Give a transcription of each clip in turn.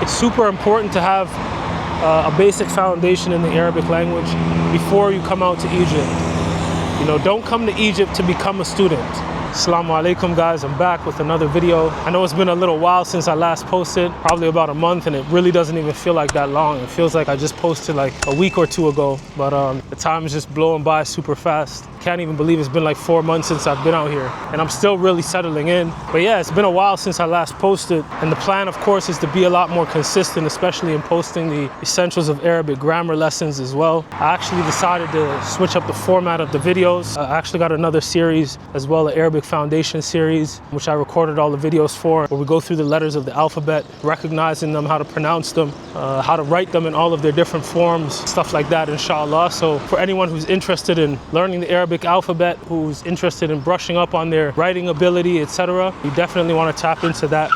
It's super important to have a basic foundation in the Arabic language before you come out to Egypt. You know, don't come to Egypt to become a student. Assalamu alaikum guys, I'm back with another video. I know it's been a little while since I last posted, probably about a month, and it really doesn't even feel like that long. It feels like I just posted like a week or two ago, but the time is just blowing by super fast. Can't even believe it's been like 4 months since I've been out here, and I'm still really settling in. But yeah, it's been a while since I last posted, and the plan of course is to be a lot more consistent, especially in posting the essentials of Arabic grammar lessons as well. I actually decided to switch up the format of the videos. I actually got another series as well, an Arabic Foundation series, which I recorded all the videos for, where we go through the letters of the alphabet, recognizing them, how to pronounce them, how to write them in all of their different forms, stuff like that, inshallah. So for anyone who's interested in learning the Arabic alphabet, who's interested in brushing up on their writing ability, etc., you definitely want to tap into that.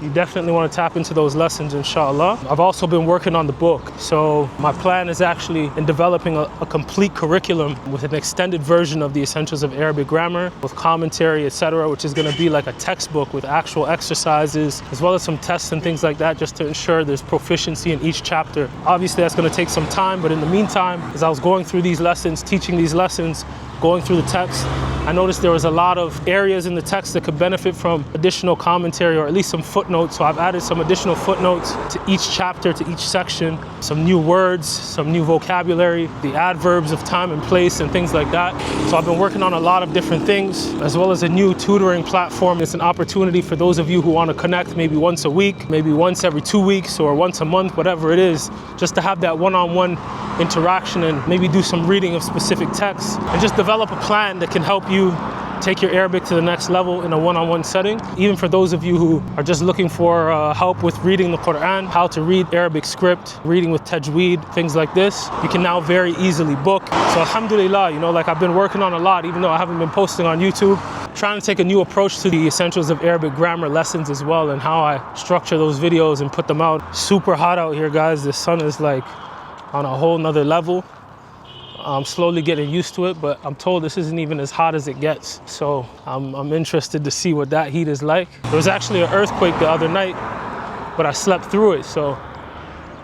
You definitely want to tap into those lessons, inshallah. I've also been working on the book. So my plan is actually in developing a complete curriculum with an extended version of the essentials of Arabic grammar, with commentary, etc., which is going to be like a textbook with actual exercises, as well as some tests and things like that, just to ensure there's proficiency in each chapter. Obviously, that's going to take some time, but in the meantime, as I was going through these lessons, teaching these lessons, going through the text, I noticed there was a lot of areas in the text that could benefit from additional commentary, or at least some footnotes. So I've added some additional footnotes to each chapter, to each section, some new words, some new vocabulary, the adverbs of time and place and things like that. So I've been working on a lot of different things, as well as a new tutoring platform. It's an opportunity for those of you who want to connect maybe once a week, maybe once every 2 weeks, or once a month, whatever it is, just to have that one-on-one interaction and maybe do some reading of specific texts and just develop a plan that can help you take your Arabic to the next level in a one-on-one setting. Even for those of you who are just looking for help with reading the Quran, how to read Arabic script, reading with tajweed, things like this, you can now very easily book. So alhamdulillah, you know, like I've been working on a lot, even though I haven't been posting on YouTube, trying to take a new approach to the essentials of Arabic grammar lessons as well, and how I structure those videos and put them out. Super hot out here, guys. The sun is like on a whole nother level. I'm slowly getting used to it, but I'm told this isn't even as hot as it gets. So I'm interested to see what that heat is like. There was actually an earthquake the other night, but I slept through it. So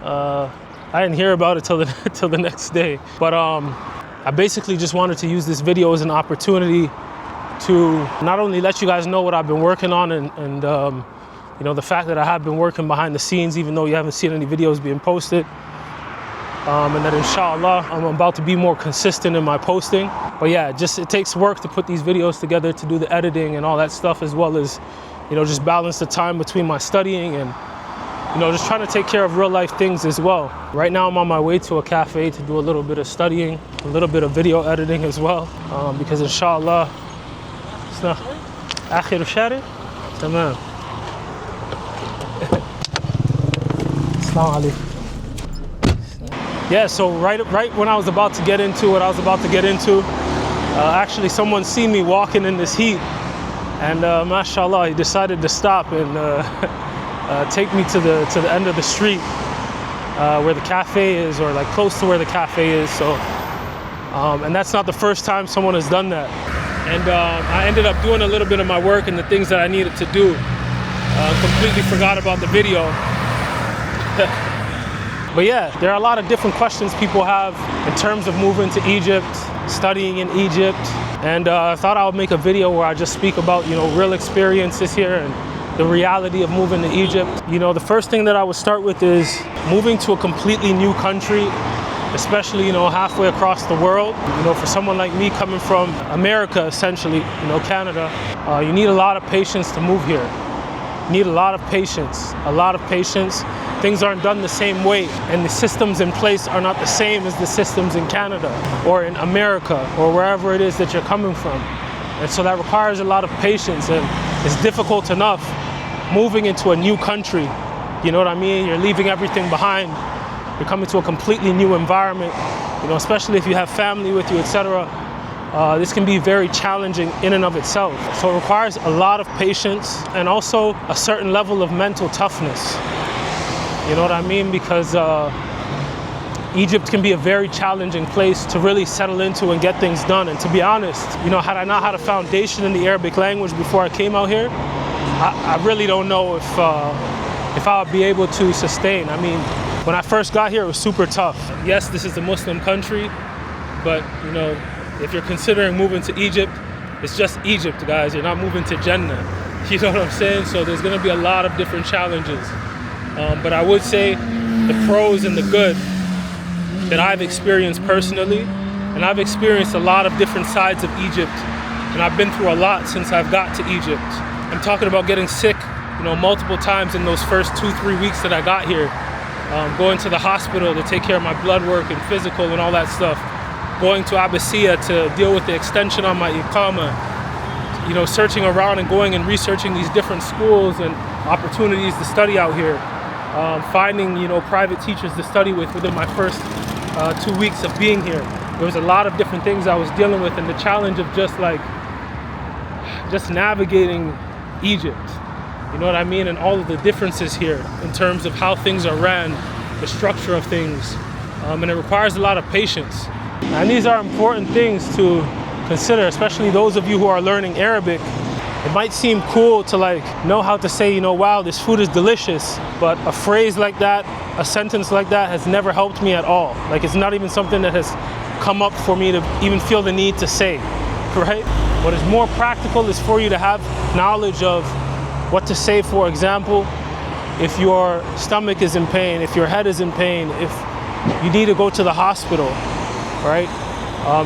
I didn't hear about it till the next day. But I basically just wanted to use this video as an opportunity to not only let you guys know what I've been working on and you know, the fact that I have been working behind the scenes, even though you haven't seen any videos being posted. And that inshallah, I'm about to be more consistent in my posting. But yeah, it takes work to put these videos together, to do the editing and all that stuff, as well as, you know, just balance the time between my studying and, you know, just trying to take care of real life things as well. Right now I'm on my way to a cafe to do a little bit of studying, a little bit of video editing as well, because inshallah, it's not آخر الشارع تمام. Assalamu alaikum. Yeah, so right when I was about to get into what I was about to get into, actually someone seen me walking in this heat, and mashallah, he decided to stop and take me to the end of the street where the cafe is, or like close to where the cafe is. So, and that's not the first time someone has done that. And I ended up doing a little bit of my work and the things that I needed to do. Completely forgot about the video. But yeah, there are a lot of different questions people have in terms of moving to Egypt, studying in Egypt. And I thought I would make a video where I just speak about, you know, real experiences here and the reality of moving to Egypt. You know, the first thing that I would start with is moving to a completely new country, especially, you know, halfway across the world. You know, for someone like me coming from America, essentially, you know, Canada, you need a lot of patience to move here. You need a lot of patience, Things aren't done the same way, and the systems in place are not the same as the systems in Canada or in America or wherever it is that you're coming from. And so that requires a lot of patience, and it's difficult enough moving into a new country. You know what I mean? You're leaving everything behind. You're coming to a completely new environment, you know, especially if you have family with you, etc. This can be very challenging in and of itself. So it requires a lot of patience and also a certain level of mental toughness. You know what I mean? Because Egypt can be a very challenging place to really settle into and get things done. And to be honest, you know, had I not had a foundation in the Arabic language before I came out here, I really don't know if if I'll be able to sustain. I mean, when I first got here, it was super tough. Yes, this is a Muslim country, but you know, if you're considering moving to Egypt, it's just Egypt, guys. You're not moving to Jannah. You know what I'm saying? So there's gonna be a lot of different challenges. But I would say the pros and the good that I've experienced personally, and I've experienced a lot of different sides of Egypt, and I've been through a lot since I've got to Egypt. I'm talking about getting sick, you know, multiple times in those first 2-3 weeks that I got here, going to the hospital to take care of my blood work and physical and all that stuff, going to Abyssinia to deal with the extension on my iqama, you know, searching around and going and researching these different schools and opportunities to study out here, finding, you know, private teachers to study with within my first 2 weeks of being here. There was a lot of different things I was dealing with, and the challenge of just navigating Egypt, you know what I mean, and all of the differences here in terms of how things are ran, the structure of things, and it requires a lot of patience. And these are important things to consider, especially those of you who are learning Arabic. It might seem cool to like know how to say, you know, wow, this food is delicious, but a phrase like that, a sentence like that has never helped me at all. Like, it's not even something that has come up for me to even feel the need to say, right? What is more practical is for you to have knowledge of what to say. For example, if your stomach is in pain, if your head is in pain, if you need to go to the hospital, right?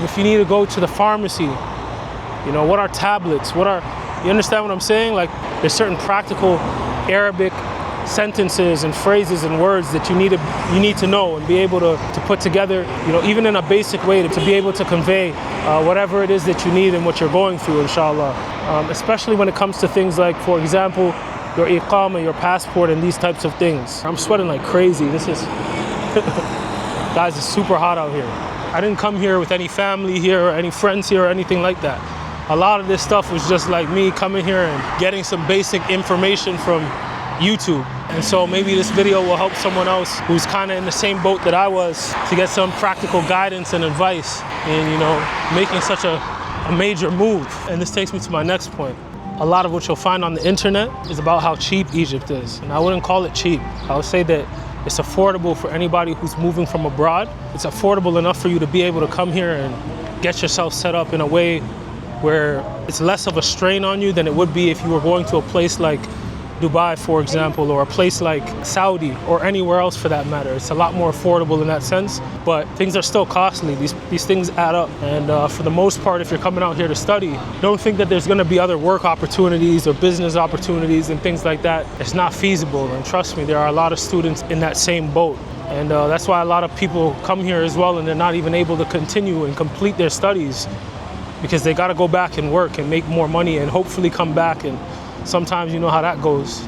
If you need to go to the pharmacy, you know, what are tablets? You understand what I'm saying? Like, there's certain practical Arabic sentences and phrases and words that you need to know and be able to put together, you know, even in a basic way, to be able to convey whatever it is that you need and what you're going through, inshallah. Especially when it comes to things like, for example, your iqama, your passport, and these types of things. I'm sweating like crazy. This is, guys, it's super hot out here. I didn't come here with any family here or any friends here or anything like that. A lot of this stuff was just like me coming here and getting some basic information from YouTube. And so maybe this video will help someone else who's kind of in the same boat that I was to get some practical guidance and advice in, you know, making such a major move. And this takes me to my next point. A lot of what you'll find on the internet is about how cheap Egypt is. And I wouldn't call it cheap. I would say that it's affordable for anybody who's moving from abroad. It's affordable enough for you to be able to come here and get yourself set up in a way where it's less of a strain on you than it would be if you were going to a place like Dubai, for example, or a place like Saudi, or anywhere else for that matter. It's a lot more affordable in that sense, but things are still costly. These things add up. And for the most part, if you're coming out here to study, don't think that there's gonna be other work opportunities or business opportunities and things like that. It's not feasible, and trust me, there are a lot of students in that same boat. And that's why a lot of people come here as well, and they're not even able to continue and complete their studies because they gotta go back and work and make more money and hopefully come back, and sometimes you know how that goes,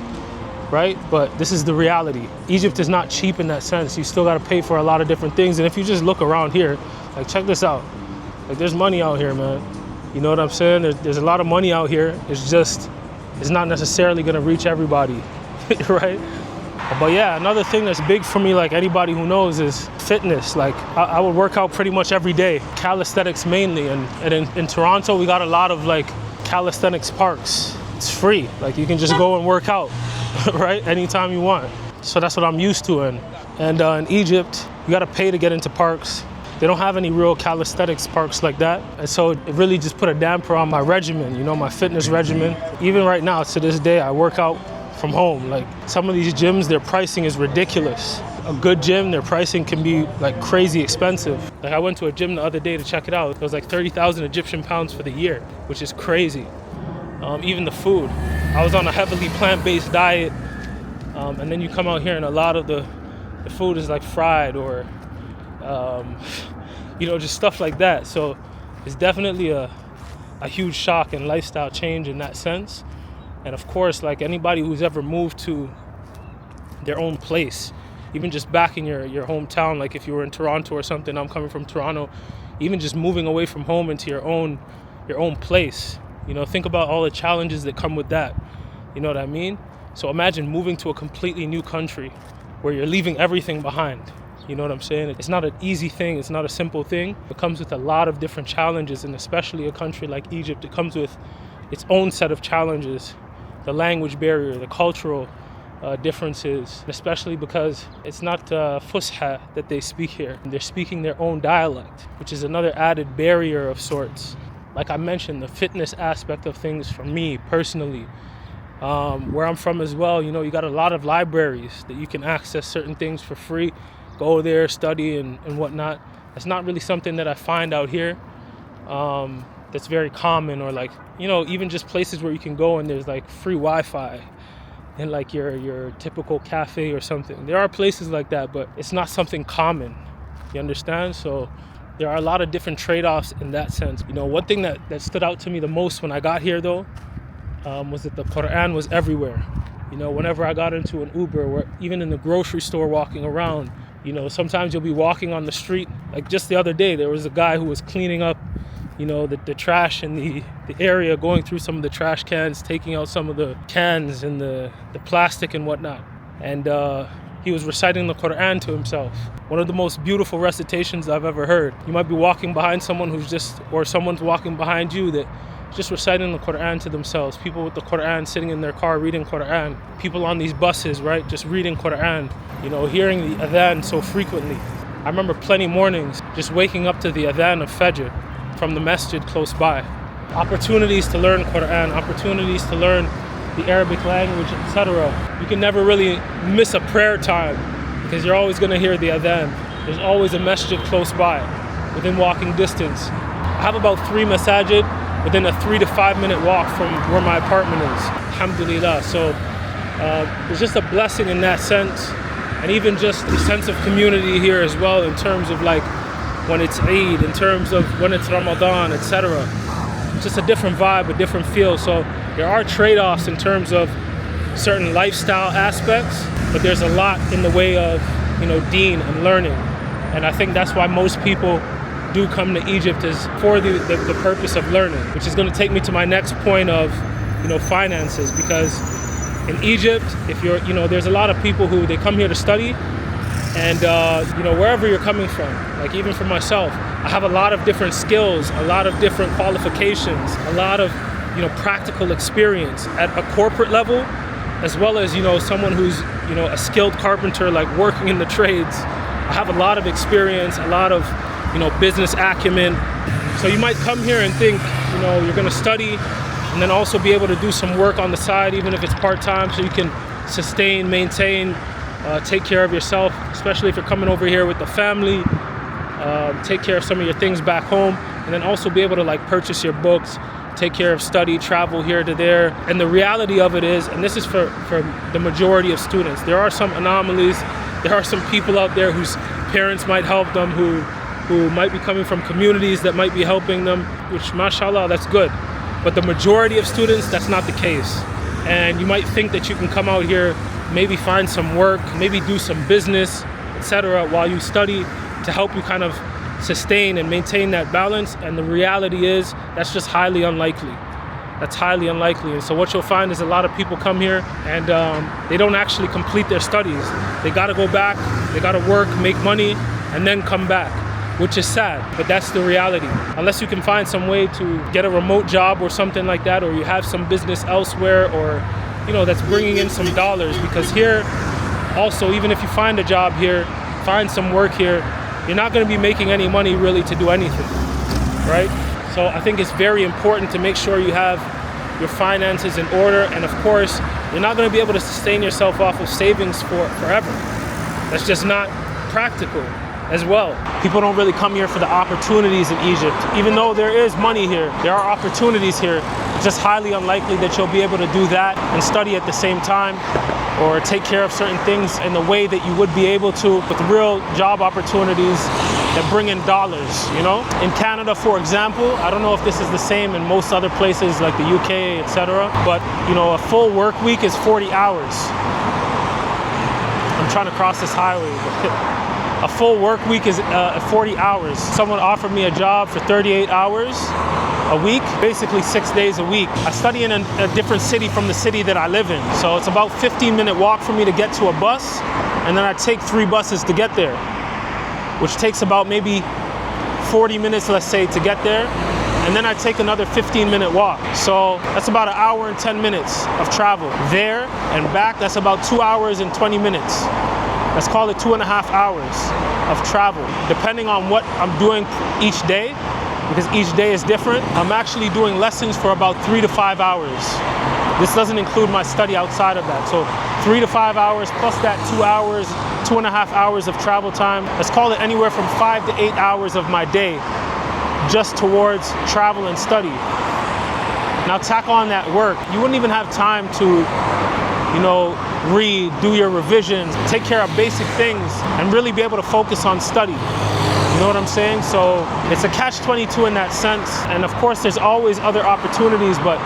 right? But this is the reality. Egypt is not cheap in that sense. You still gotta pay for a lot of different things. And if you just look around here, like, check this out. Like, there's money out here, man. You know what I'm saying? There's a lot of money out here. It's not necessarily gonna reach everybody, right? But yeah, another thing that's big for me, like anybody who knows, is fitness. Like, I would work out pretty much every day, calisthenics mainly. And in Toronto, we got a lot of like calisthenics parks. It's free. Like, you can just go and work out, right? Anytime you want. So that's what I'm used to. And in Egypt, you gotta pay to get into parks. They don't have any real calisthenics parks like that. And so it really just put a damper on my regimen, you know, my fitness regimen. Even right now, to this day, I work out from home. Like, some of these gyms, their pricing is ridiculous. A good gym, their pricing can be like crazy expensive. Like, I went to a gym the other day to check it out. It was like 30,000 Egyptian pounds for the year, which is crazy. Even the food. I was on a heavily plant-based diet, and then you come out here and a lot of the food is like fried or, you know, just stuff like that. So it's definitely a huge shock and lifestyle change in that sense. And of course, like anybody who's ever moved to their own place, even just back in your hometown, like if you were in Toronto or something, I'm coming from Toronto, even just moving away from home into your own place, you know, think about all the challenges that come with that. You know what I mean? So imagine moving to a completely new country where you're leaving everything behind. You know what I'm saying? It's not an easy thing. It's not a simple thing. It comes with a lot of different challenges, and especially a country like Egypt, it comes with its own set of challenges. The language barrier, the cultural differences, especially because it's not Fusha that they speak here. They're speaking their own dialect, which is another added barrier of sorts. Like I mentioned, the fitness aspect of things for me personally, where I'm from as well, you got a lot of libraries that you can access certain things for free, go there, study and whatnot. That's not really something that I find out here. That's very common, or even just places where you can go and there's like free Wi-Fi in like your typical cafe or something. There are places like that, but it's not something common. You understand? So there are a lot of different trade-offs in that sense. One thing that stood out to me the most when I got here though, was that the Quran was everywhere. Whenever I got into an Uber, or even in the grocery store walking around, sometimes you'll be walking on the street. Like just the other day, there was a guy who was cleaning up the trash in the area, going through some of the trash cans, taking out some of the cans and the plastic and whatnot. And he was reciting the Quran to himself. One of the most beautiful recitations I've ever heard. You might be walking behind someone or someone's walking behind you that just reciting the Quran to themselves. People with the Quran sitting in their car reading Quran. People on these buses, right, just reading Quran. Hearing the adhan so frequently. I remember plenty mornings just waking up to the adhan of Fajr from the masjid close by. Opportunities to learn Quran, opportunities to learn the Arabic language, etc. You can never really miss a prayer time because you're always going to hear the adhan. There's always a masjid close by, within walking distance. I have about 3 masajid within a 3 to 5 minute walk from where my apartment is. Alhamdulillah. So there's just a blessing in that sense. And even just the sense of community here as well, in terms of like when it's Eid, in terms of when it's Ramadan, etc. Just a different vibe, a different feel. So there are trade-offs in terms of certain lifestyle aspects, but there's a lot in the way of, deen and learning. And I think that's why most people do come to Egypt, is for the purpose of learning, which is going to take me to my next point of, finances. Because in Egypt, if you're, there's a lot of people who they come here to study, and wherever you're coming from, like even for myself, I have a lot of different skills, a lot of different qualifications, a lot of practical experience at a corporate level, as well as someone who's a skilled carpenter, like working in the trades. I have a lot of experience, a lot of business acumen. So you might come here and think you're going to study and then also be able to do some work on the side, even if it's part-time, so you can sustain, maintain, take care of yourself, especially if you're coming over here with the family, take care of some of your things back home, and then also be able to like purchase your books, take care of study, travel here to there. And the reality of it is, and this is for the majority of students, there are some anomalies. There are some people out there whose parents might help them, who might be coming from communities that might be helping them, which mashallah, that's good. But the majority of students, that's not the case. And you might think that you can come out here, maybe find some work, maybe do some business, etc., while you study, to help you kind of sustain and maintain that balance. And the reality is that's just highly unlikely. That's highly unlikely. And so what you'll find is a lot of people come here and they don't actually complete their studies. They got to go back, they got to work, make money, and then come back, which is sad, but that's the reality. Unless you can find some way to get a remote job or something like that, or you have some business elsewhere, or that's bringing in some dollars. Because here also, even if you find a job here, find some work here, you're not going to be making any money really to do anything, right? So I think it's very important to make sure you have your finances in order. And of course, you're not going to be able to sustain yourself off of savings forever. That's just not practical as well. People don't really come here for the opportunities in Egypt. Even though there is money here, there are opportunities here. It's just highly unlikely that you'll be able to do that and study at the same time, or take care of certain things in the way that you would be able to with real job opportunities that bring in dollars, In Canada, for example, I don't know if this is the same in most other places like the UK, etc., but, a full work week is 40 hours. I'm trying to cross this highway. A full work week is 40 hours. Someone offered me a job for 38 hours a week, basically 6 days a week. I study in a different city from the city that I live in. So it's about 15-minute walk for me to get to a bus, and then I take 3 buses to get there, which takes about maybe 40 minutes, let's say, to get there. and then I take another 15-minute walk. So that's about an hour and 10 minutes of travel. There and back, that's about 2 hours and 20 minutes. Let's call it 2.5 hours of travel. Depending on what I'm doing each day, because each day is different, I'm actually doing lessons for about 3 to 5 hours. This doesn't include my study outside of that. So 3 to 5 hours plus that 2 hours, 2.5 hours of travel time. Let's call it anywhere from 5 to 8 hours of my day just towards travel and study. Now tack on that work. You wouldn't even have time to, read, do your revisions, take care of basic things, and really be able to focus on study. You know what I'm saying? So it's a catch-22 in that sense. And of course, there's always other opportunities, but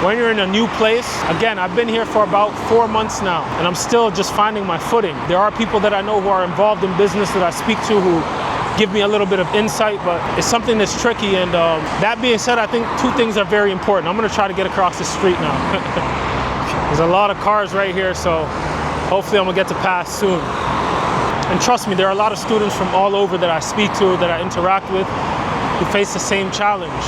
when you're in a new place, again, I've been here for about 4 months now, and I'm still just finding my footing. There are people that I know who are involved in business that I speak to who give me a little bit of insight, but it's something that's tricky. And that being said, I think two things are very important. I'm gonna try to get across the street now. There's a lot of cars right here, so hopefully I'm gonna get to pass soon. And trust me, there are a lot of students from all over that I speak to, that I interact with, who face the same challenge.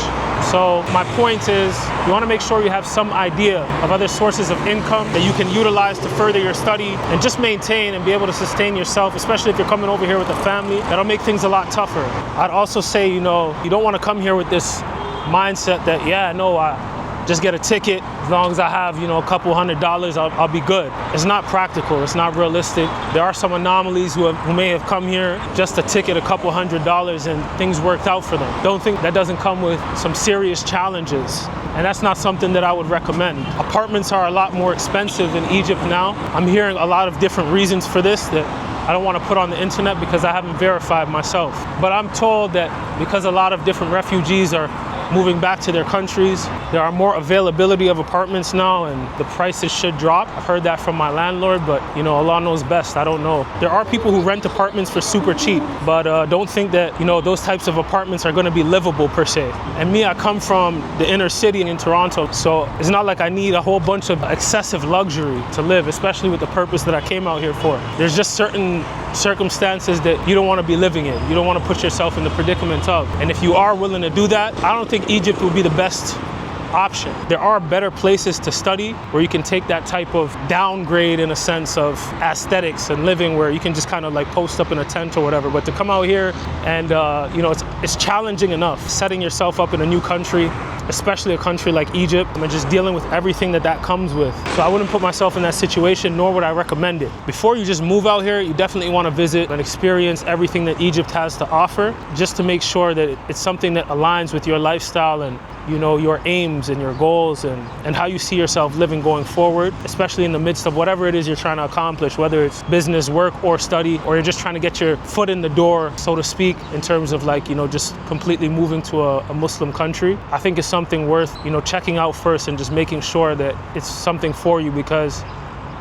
So my point is, you want to make sure you have some idea of other sources of income that you can utilize to further your study and just maintain and be able to sustain yourself, especially if you're coming over here with a family. That'll make things a lot tougher. I'd also say, you don't want to come here with this mindset that, I just get a ticket, as long as I have, a couple $100, I'll be good. It's not practical, it's not realistic. There are some anomalies who may have come here just a ticket, a couple $100, and things worked out for them. Don't think that doesn't come with some serious challenges. And that's not something that I would recommend. Apartments are a lot more expensive in Egypt now. I'm hearing a lot of different reasons for this that I don't want to put on the internet because I haven't verified myself. But I'm told that because a lot of different refugees are moving back to their countries, there are more availability of apartments now and the prices should drop. I've heard that from my landlord, but Allah knows best, I don't know. There are people who rent apartments for super cheap, but don't think that those types of apartments are going to be livable per se. And me, I come from the inner city in Toronto, so it's not like I need a whole bunch of excessive luxury to live, especially with the purpose that I came out here for. There's just certain circumstances that you don't want to be living in. You don't want to put yourself in the predicament of. And if you are willing to do that, I don't think Egypt will be the best option. There are better places to study where you can take that type of downgrade in a sense of aesthetics and living where you can just kind of like post up in a tent or whatever. But to come out here and it's challenging enough setting yourself up in a new country, especially a country like Egypt, and just dealing with everything that comes with. So I wouldn't put myself in that situation, nor would I recommend it. Before you just move out here, you definitely want to visit and experience everything that Egypt has to offer, just to make sure that it's something that aligns with your lifestyle and your aims and your goals and how you see yourself living going forward, especially in the midst of whatever it is you're trying to accomplish, whether it's business, work, or study, or you're just trying to get your foot in the door, so to speak, in terms of just completely moving to a Muslim country. I think it's something worth, checking out first and just making sure that it's something for you, because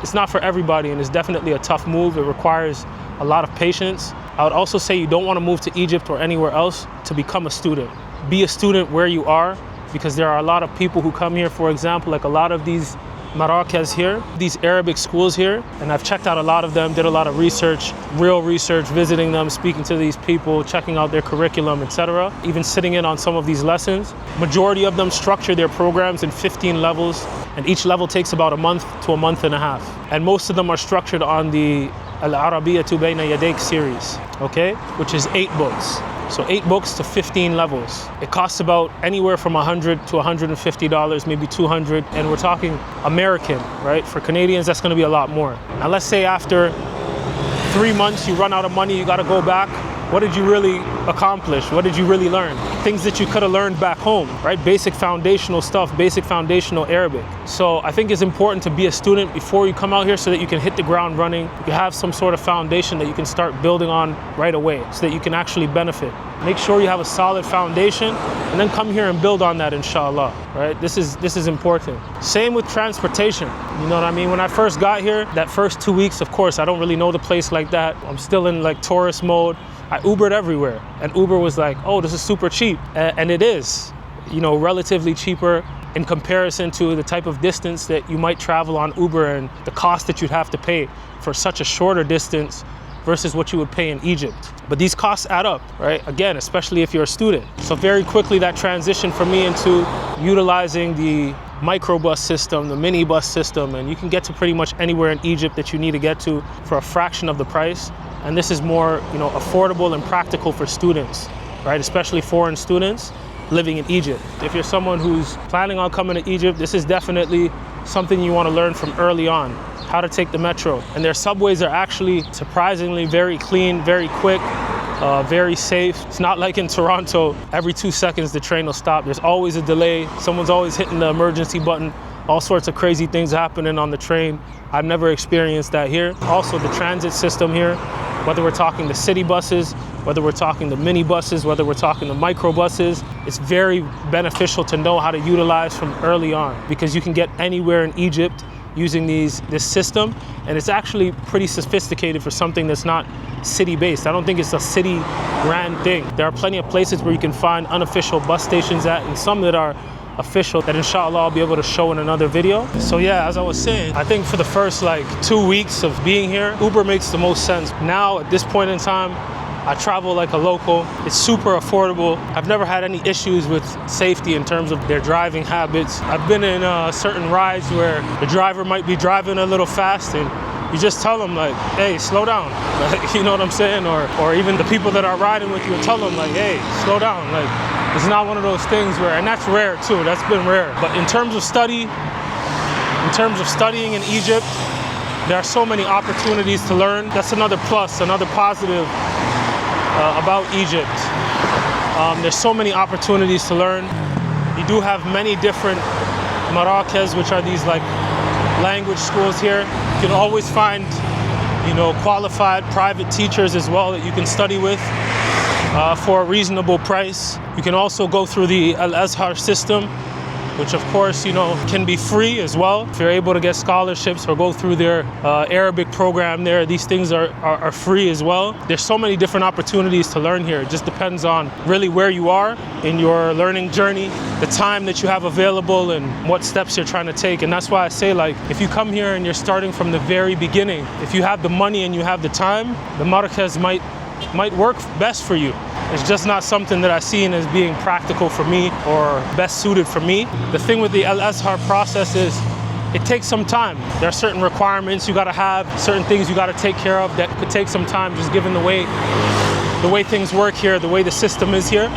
it's not for everybody and it's definitely a tough move. It requires a lot of patience. I would also say you don't want to move to Egypt or anywhere else to become a student. Be a student where you are, because there are a lot of people who come here, for example, like a lot of these Marakas here, these Arabic schools here, and I've checked out a lot of them, did a lot of research, real research, visiting them, speaking to these people, checking out their curriculum, etc. Even sitting in on some of these lessons. Majority of them structure their programs in 15 levels, and each level takes about a month to a month and a half. And most of them are structured on the Al-Arabiyyatu Bayna Yadayk series, okay, which is 8 books. So 8 books to 15 levels. It costs about anywhere from $100 to $150, maybe $200, and we're talking American, right? For Canadians, that's gonna be a lot more. Now let's say after 3 months you run out of money, you gotta go back. What did you really accomplish? What did you really learn? Things that you could have learned back home, right? Basic foundational stuff, basic foundational Arabic. So I think it's important to be a student before you come out here so that you can hit the ground running. You have some sort of foundation that you can start building on right away so that you can actually benefit. Make sure you have a solid foundation and then come here and build on that, inshallah, right? This is important. Same with transportation, you know what I mean? When I first got here, that first 2 weeks, of course, I don't really know the place like that. I'm still in like tourist mode. I Ubered everywhere, and Uber was like, oh, this is super cheap. And it is, relatively cheaper in comparison to the type of distance that you might travel on Uber and the cost that you'd have to pay for such a shorter distance versus what you would pay in Egypt. But these costs add up, right? Again, especially if you're a student. So very quickly that transitioned for me into utilizing the microbus system, the minibus system, and you can get to pretty much anywhere in Egypt that you need to get to for a fraction of the price. And this is more, affordable and practical for students, right? Especially foreign students living in Egypt. If you're someone who's planning on coming to Egypt, this is definitely something you want to learn from early on, how to take the metro. And their subways are actually surprisingly very clean, very quick, very safe. It's not like in Toronto, every 2 seconds the train will stop. There's always a delay. Someone's always hitting the emergency button. All sorts of crazy things happening on the train. I've never experienced that here. Also the transit system here, whether we're talking the city buses, whether we're talking the minibuses, whether we're talking the microbuses, it's very beneficial to know how to utilize from early on, because you can get anywhere in Egypt using this system, and it's actually pretty sophisticated for something that's not city-based. I don't think it's a city ran thing. There are plenty of places where you can find unofficial bus stations at, and some that are official that inshallah I'll be able to show in another video. So yeah, as I was saying, I think for the first 2 weeks of being here, Uber makes the most sense. Now at this point in time, I travel like a local. It's super affordable. I've never had any issues with safety in terms of their driving habits. I've been in certain rides where the driver might be driving a little fast and you just tell them hey, slow down. You know what I'm saying? Or even the people that are riding with you tell them hey, slow down. It's not one of those things where, and that's rare too, that's been rare. But in terms of studying in Egypt, there are so many opportunities to learn. That's another plus, another positive about Egypt. There's so many opportunities to learn. You do have many different marakez, which are these language schools here. You can always find, qualified private teachers as well that you can study with for a reasonable price. You can also go through the Al-Azhar system, which of course, can be free as well. If you're able to get scholarships or go through their Arabic program there, these things are free as well. There's so many different opportunities to learn here. It just depends on really where you are in your learning journey, the time that you have available and what steps you're trying to take. And that's why I say if you come here and you're starting from the very beginning, if you have the money and you have the time, the markaz might work best for you. It's just not something that I've seen as being practical for me or best suited for me. The thing with the Al-Azhar process is it takes some time. There are certain requirements you gotta have, certain things you gotta take care of that could take some time just given the way things work here, the way the system is here,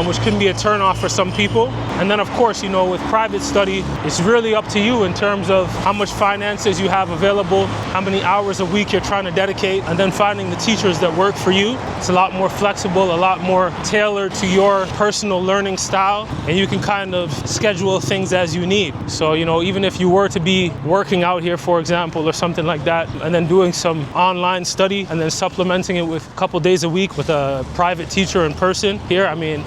which can be a turnoff for some people. And then of course, with private study, it's really up to you in terms of how much finances you have available, how many hours a week you're trying to dedicate, and then finding the teachers that work for you. It's a lot more flexible, a lot more tailored to your personal learning style, and you can kind of schedule things as you need. So, even if you were to be working out here, for example, or something like that, and then doing some online study, and then supplementing it with a couple days a week with a private teacher in person here,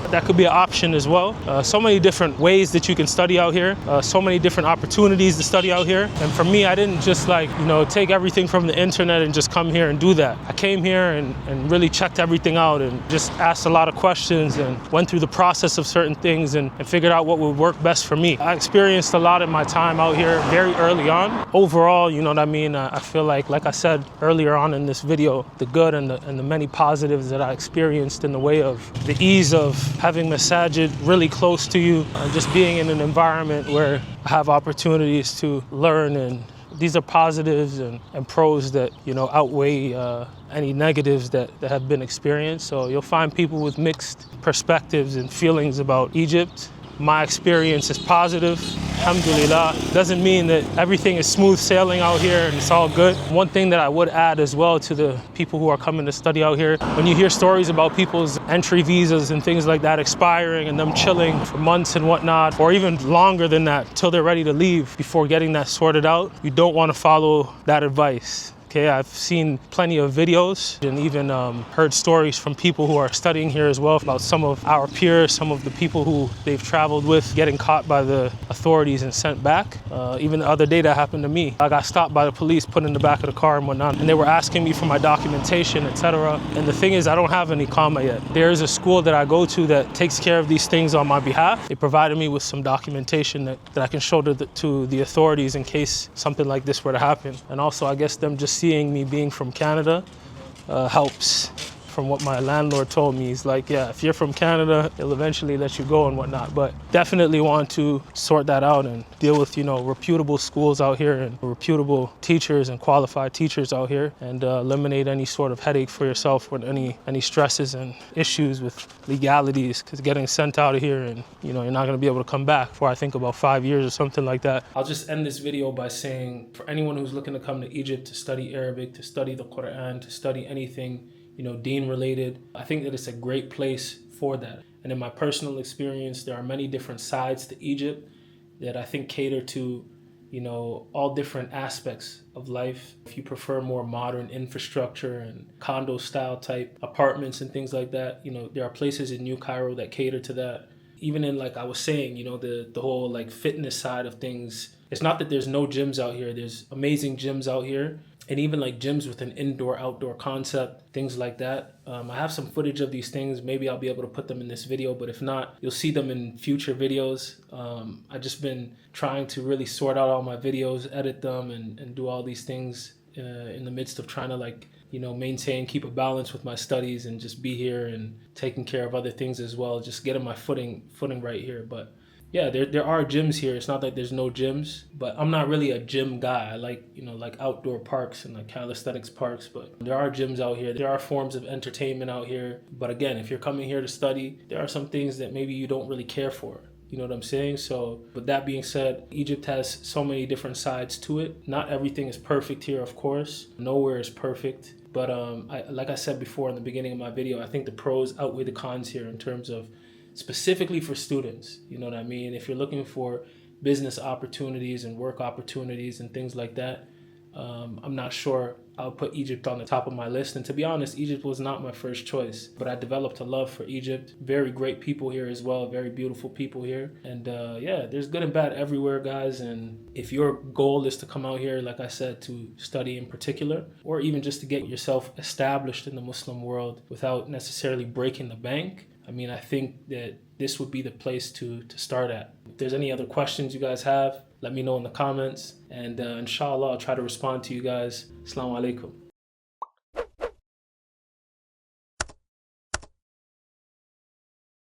that could be an option as well. So many different ways that you can study out here, so many different opportunities to study out here. And for me, I didn't just take everything from the internet and just come here and do that. I came here and really checked everything out and just asked a lot of questions and went through the process of certain things and figured out what would work best for me. I experienced a lot of my time out here very early on. Overall, I feel like I said earlier on in this video, the good and the many positives that I experienced in the way of the ease of having masajid really close to you, just being in an environment where I have opportunities to learn, and these are positives and pros that outweigh any negatives that have been experienced. So you'll find people with mixed perspectives and feelings about Egypt. My experience is positive, alhamdulillah. Doesn't mean that everything is smooth sailing out here and it's all good. One thing that I would add as well to the people who are coming to study out here, when you hear stories about people's entry visas and things like that expiring and them chilling for months and whatnot, or even longer than that till they're ready to leave before getting that sorted out, you don't want to follow that advice. Okay, I've seen plenty of videos and even heard stories from people who are studying here as well about some of our peers, some of the people who they've traveled with getting caught by the authorities and sent back. Even the other day that happened to me. I got stopped by the police, put in the back of the car and whatnot, and they were asking me for my documentation, etc. And the thing is, I don't have any comma yet. There is a school that I go to that takes care of these things on my behalf. They provided me with some documentation that I can show to the authorities in case something like this were to happen. And also, I guess them just seeing me being from Canada helps. From what my landlord told me, he's like, yeah, if you're from Canada, he'll eventually let you go and whatnot. But definitely want to sort that out and deal with, reputable schools out here and reputable teachers and qualified teachers out here, and eliminate any sort of headache for yourself with any stresses and issues with legalities, because getting sent out of here and, you're not going to be able to come back for, I think, about 5 years or something like that. I'll just end this video by saying, for anyone who's looking to come to Egypt to study Arabic, to study the Quran, to study anything deen related, I think that it's a great place for that. And in my personal experience, there are many different sides to Egypt that I think cater to, all different aspects of life. If you prefer more modern infrastructure and condo style type apartments and things like that, there are places in New Cairo that cater to that. Even in, like I was saying, the whole like fitness side of things. It's not that there's no gyms out here. There's amazing gyms out here. And even like gyms with an indoor-outdoor concept, things like that. I have some footage of these things. Maybe I'll be able to put them in this video, but if not, you'll see them in future videos. I've just been trying to really sort out all my videos, edit them, and do all these things in the midst of trying to maintain, keep a balance with my studies and just be here and taking care of other things as well, just getting my footing right here. But yeah, there are gyms here. It's not that there's no gyms, but I'm not really a gym guy. I like, like outdoor parks and like calisthenics parks, but there are gyms out here. There are forms of entertainment out here. But again, if you're coming here to study, there are some things that maybe you don't really care for. You know what I'm saying? So with that being said, Egypt has so many different sides to it. Not everything is perfect here, of course. Nowhere is perfect. But like I said before in the beginning of my video, I think the pros outweigh the cons here in terms of specifically for students. You know what I mean? If you're looking for business opportunities and work opportunities and things like that, I'm not sure I'll put Egypt on the top of my list. And to be honest, Egypt was not my first choice, but I developed a love for Egypt. Very great people here as well, very beautiful people here. And yeah, there's good and bad everywhere, guys. And if your goal is to come out here, like I said, to study in particular, or even just to get yourself established in the Muslim world without necessarily breaking the bank, I think that this would be the place to start at. If there's any other questions you guys have, let me know in the comments. And inshallah, I'll try to respond to you guys. Assalamu alaikum.